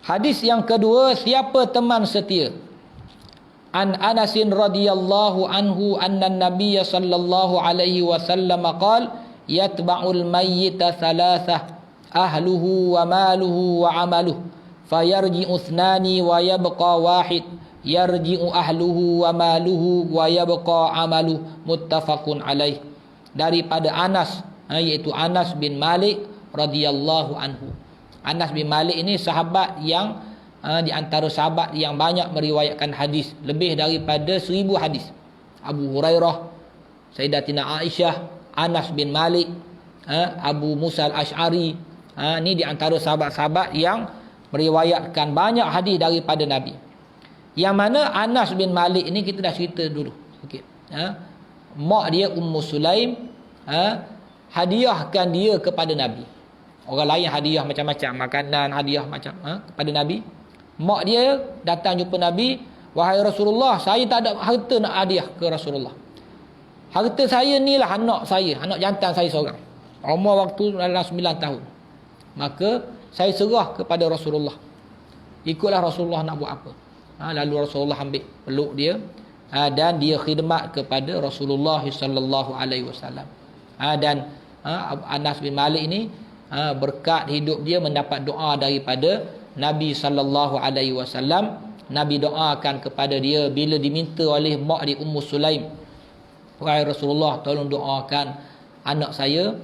Hadis yang kedua, siapa teman setia? An Anasin radhiyallahu anhu anna Nabiy sallallahu alaihi wasallam qala yatba'ul mayyita thalathah ahluhu wa maluhu wa amaluhu fayarji'u ithnani wa yabqa wahid yarji'u ahluhu wa maluhu wa yabqa amaluhu muttafaqun alaih. Daripada Anas, iaitu Anas bin Malik radhiyallahu anhu. Anas bin Malik ini sahabat yang di antara sahabat yang banyak meriwayatkan hadis, lebih daripada 1000 hadis. Abu Hurairah, Sayyidatina Aisyah, Anas bin Malik, Abu Musa al-Ash'ari, ni di antara sahabat-sahabat yang meriwayatkan banyak hadis daripada Nabi. Yang mana Anas bin Malik ini kita dah cerita dulu sikit. Mak dia Ummu Sulaim hadiahkan dia kepada Nabi. Orang lain hadiah macam-macam, makanan, hadiah macam kepada Nabi. Mak dia datang jumpa Nabi, wahai Rasulullah, saya tak ada harta nak hadiah ke Rasulullah. Harta saya ni lah anak saya, anak jantan saya seorang. Umur waktu dalam 9 tahun. Maka saya serah kepada Rasulullah. Ikutlah Rasulullah nak buat apa. Lalu Rasulullah ambil peluk dia dan dia khidmat kepada Rasulullah sallallahu alaihi wasallam. Dan Anas bin Malik ini berkat hidup dia mendapat doa daripada Nabi sallallahu alaihi wasallam. Nabi doakan kepada dia bila diminta oleh mak dia Ummu Sulaim, wahai Rasulullah, tolong doakan anak saya.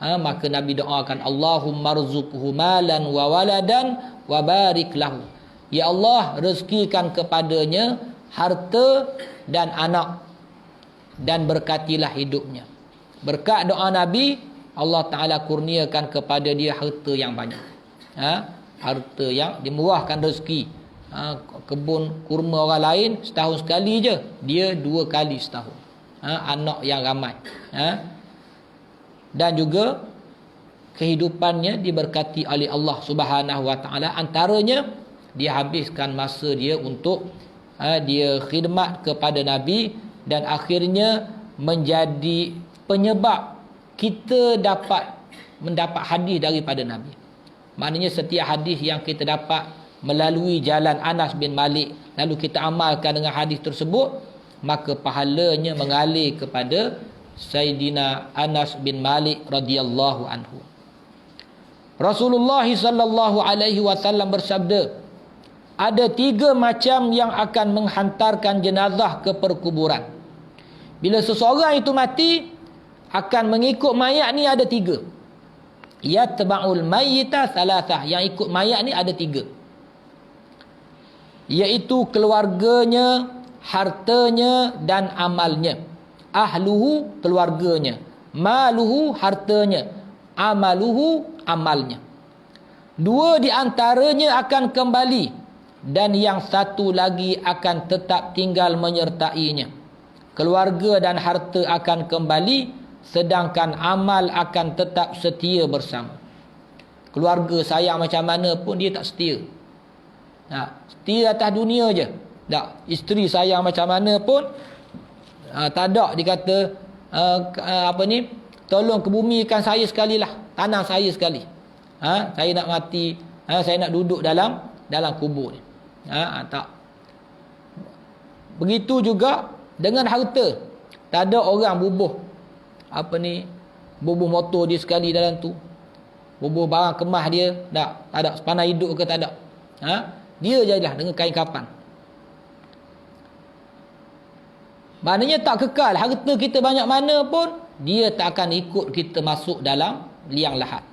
Maka Nabi doakan, Allahumma rzuqhu malan wa waladan wa barik lahu. Ya Allah, rezekikan kepadanya harta dan anak, dan berkatilah hidupnya. Berkat doa Nabi, Allah Ta'ala kurniakan kepada dia harta yang banyak. Harta yang dimurahkan rezeki. Kebun kurma orang lain setahun sekali je, dia 2 kali setahun. Anak yang ramai. Dan juga kehidupannya diberkati oleh Allah Subhanahu Wa Ta'ala. Antaranya dia habiskan masa dia untuk dia khidmat kepada Nabi, dan akhirnya menjadi penyebab kita dapat mendapat hadis daripada Nabi. Maknanya setiap hadis yang kita dapat melalui jalan Anas bin Malik, lalu kita amalkan dengan hadis tersebut, maka pahalanya mengalir kepada Sayyidina Anas bin Malik radhiyallahu anhu. Rasulullah sallallahu alaihi wasallam bersabda, ada 3 macam yang akan menghantarkan jenazah ke perkuburan. Bila seseorang itu mati, akan mengikut mayat ni ada 3. Yatba'ul mayyita thalathah, yang ikut mayat ni ada 3. Iaitu keluarganya, hartanya dan amalnya. Ahluhu, keluarganya. Maluhu, hartanya. Amaluhu, amalnya. 2 di antaranya akan kembali, dan yang 1 lagi akan tetap tinggal menyertainya. Keluarga dan harta akan kembali, sedangkan amal akan tetap setia bersama. Keluarga sayang macam mana pun dia tak setia. Setia atas dunia je. Tak, isteri sayang macam mana pun tak ada dia kata tolong kebumikan saya sekali lah, tanam saya sekali. Saya nak mati, saya nak duduk dalam kubur ni. Tak. Begitu juga dengan harta. Tak ada orang bubuh bubuh motor dia sekali dalam tu, bubuh barang kemah dia, tak ada sepanah hidup ke, tak ada. Dia je lah dengan kain kapan. Maknanya tak kekal. Harta kita banyak mana pun, dia tak akan ikut kita masuk dalam liang lahat.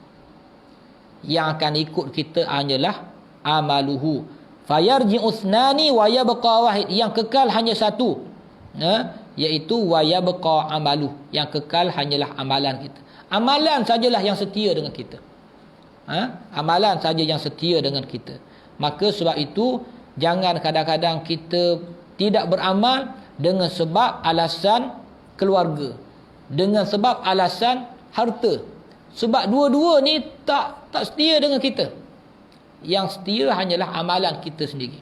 Yang akan ikut kita hanyalah amaluhu. Fayarji'u ithnani wa yabqa wahid. Yang kekal hanya 1. Iaitu wa yabqa amaluh. Yang kekal hanyalah amalan kita. Amalan sajalah yang setia dengan kita. Amalan saja yang setia dengan kita. Maka sebab itu, jangan kadang-kadang kita tidak beramal dengan sebab alasan keluarga, dengan sebab alasan harta. Sebab dua-dua ni tak setia dengan kita. Yang setia hanyalah amalan kita sendiri.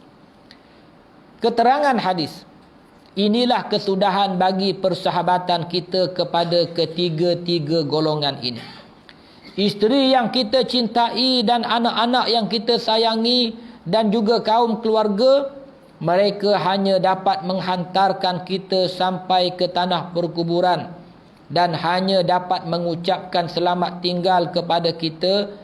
Keterangan hadis. Inilah kesudahan bagi persahabatan kita kepada ketiga-tiga golongan ini. Isteri yang kita cintai dan anak-anak yang kita sayangi dan juga kaum keluarga, mereka hanya dapat menghantarkan kita sampai ke tanah perkuburan dan hanya dapat mengucapkan selamat tinggal kepada kita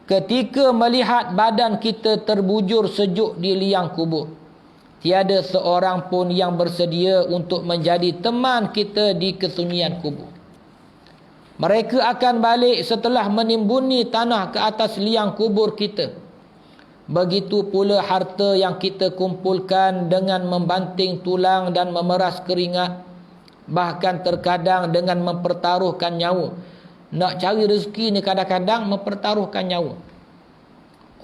ketika melihat badan kita terbujur sejuk di liang kubur. Tiada seorang pun yang bersedia untuk menjadi teman kita di kesunyian kubur. Mereka akan balik setelah menimbuni tanah ke atas liang kubur kita. Begitu pula harta yang kita kumpulkan dengan membanting tulang dan memeras keringat, bahkan terkadang dengan mempertaruhkan nyawa. Nak cari rezeki ni kadang-kadang mempertaruhkan nyawa.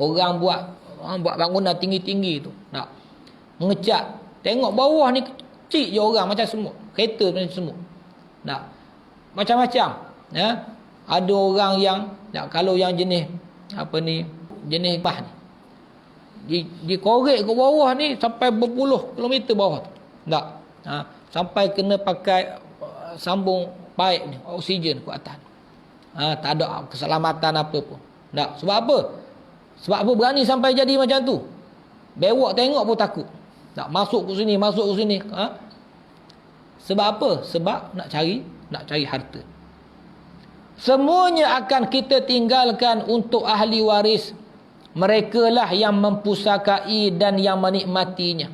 Orang buat bangunan tinggi-tinggi tu, nak mengecat, tengok bawah ni kecil je orang macam semut, kereta macam semut. Nak macam-macam, ya. Ada orang yang kalau yang jenis jenis bah ni dikorek ke bawah ni sampai berpuluh kilometer bawah tu. Tak. Sampai kena pakai sambung paip ni, oksigen ke atas. Tak ada keselamatan apa pun. Tak. Sebab apa? Sebab apa berani sampai jadi macam tu? Bewak tengok pun takut. Tak masuk ke sini, masuk ke sini. Sebab apa? Sebab nak cari harta. Semuanya akan kita tinggalkan untuk ahli waris. Mereka lah yang mempusakai dan yang menikmatinya.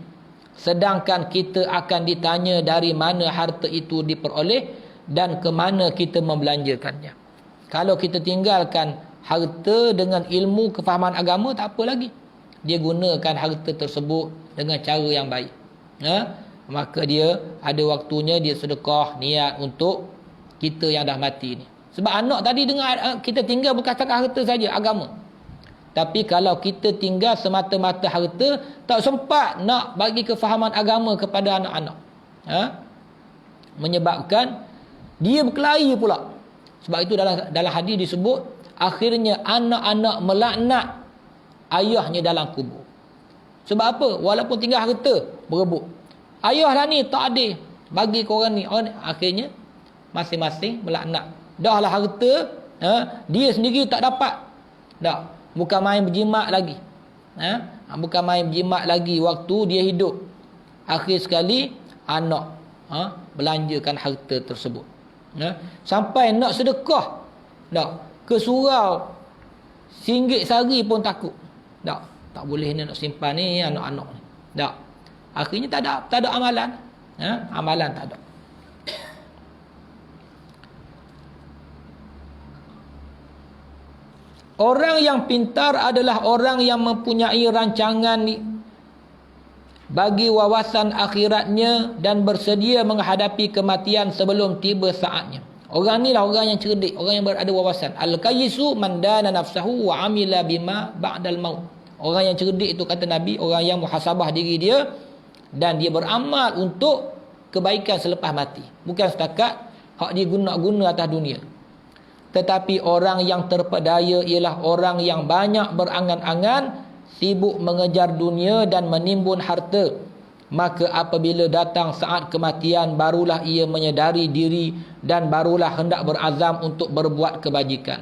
Sedangkan kita akan ditanya dari mana harta itu diperoleh dan ke mana kita membelanjakannya. Kalau kita tinggalkan harta dengan ilmu kefahaman agama, tak apa lagi. Dia gunakan harta tersebut dengan cara yang baik. Maka dia ada waktunya dia sedekah niat untuk kita yang dah mati ni. Sebab anak tadi dengar kita tinggal bukan setakat harta saja, agama. Tapi kalau kita tinggal semata-mata harta, tak sempat nak bagi kefahaman agama kepada anak-anak. Menyebabkan dia berkelahi pula. Sebab itu dalam hadis disebut, akhirnya anak-anak melaknat ayahnya dalam kubur. Sebab apa? Walaupun tinggal harta, berebut. Ayah dah ni tak adil, bagi korang ni. Akhirnya masing-masing melaknat. Dah lah harta, dia sendiri tak dapat. Tak. Bukan main berjimat lagi. Bukan main berjimat lagi waktu dia hidup. Akhir sekali anak belanjakan harta tersebut. Sampai nak sedekah, tak, ke surau RM1 sehari pun takut. Tak boleh ni nak simpan ni anak-anak ni. Tak. Akhirnya tak ada amalan. Amalan tak ada. Orang yang pintar adalah orang yang mempunyai rancangan bagi wawasan akhiratnya dan bersedia menghadapi kematian sebelum tiba saatnya. Orang ni lah orang yang cerdik, orang yang berada wawasan. Al-qayyisu man dana nafsahu wa amila bima ba'dal maut. Orang yang cerdik itu kata Nabi, orang yang muhasabah diri dia dan dia beramal untuk kebaikan selepas mati. Bukan setakat hak dia guna-guna atas dunia. Tetapi orang yang terpedaya ialah orang yang banyak berangan-angan, sibuk mengejar dunia dan menimbun harta. Maka apabila datang saat kematian, barulah ia menyedari diri dan barulah hendak berazam untuk berbuat kebajikan.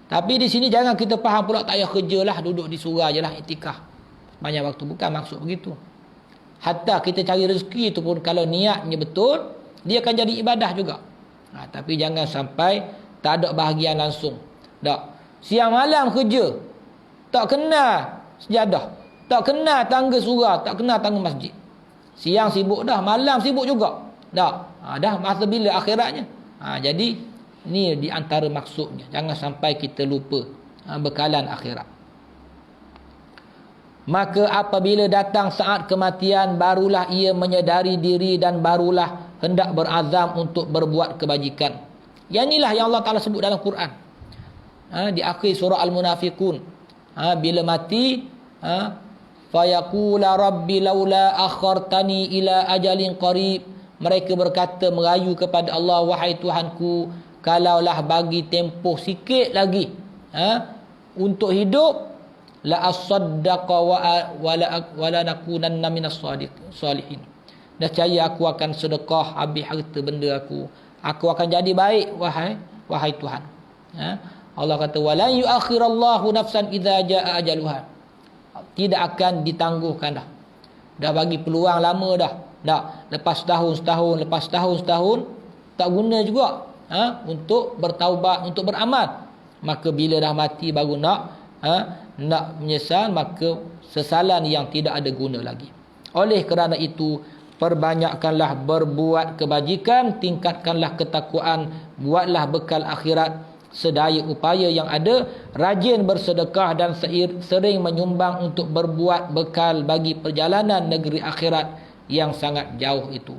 Tapi di sini jangan kita faham pula tak payah kerja lah, duduk di surau je lah, iktikaf banyak waktu. Bukan maksud begitu. Hatta kita cari rezeki itu pun kalau niatnya betul, dia akan jadi ibadah juga. Tapi jangan sampai tak ada bahagian langsung. Tak. Siang malam kerja, tak kenal sejadah, tak kenal tangga surau, tak kenal tangga masjid. Siang sibuk dah, malam sibuk juga. Tak. Dah masa bila akhiratnya. Jadi ni di antara maksudnya. Jangan sampai kita lupa bekalan akhirat. Maka apabila datang saat kematian, barulah ia menyedari diri dan barulah hendak berazam untuk berbuat kebajikan. Yang inilah yang Allah Ta'ala sebut dalam Quran. Di akhir surah Al-Munafiqun. Bila mati, fayaqula rabbi laula akhartani ila ajalin qarib. Mereka berkata, merayu kepada Allah, wahai Tuhanku, kalaulah bagi tempoh sikit lagi untuk hidup, la asaddaqa wa la nakunanna minas salihin. Nescaya aku akan sedekah habis harta benda aku. Aku akan jadi baik, wahai Tuhan. Allah kata, walan yuakhirallahu nafsan idza jaa ajaluha. tidak akan ditangguhkan dah. Dah bagi peluang lama dah. Tak, lepas setahun, lepas setahun, tak guna juga untuk bertaubat, untuk beramal. Maka bila dah mati baru nak menyesal, maka sesalan yang tidak ada guna lagi. Oleh kerana itu, perbanyakkanlah berbuat kebajikan, tingkatkanlah ketakwaan, buatlah bekal akhirat sedaya upaya yang ada, rajin bersedekah dan sering menyumbang untuk berbuat bekal bagi perjalanan negeri akhirat yang sangat jauh itu.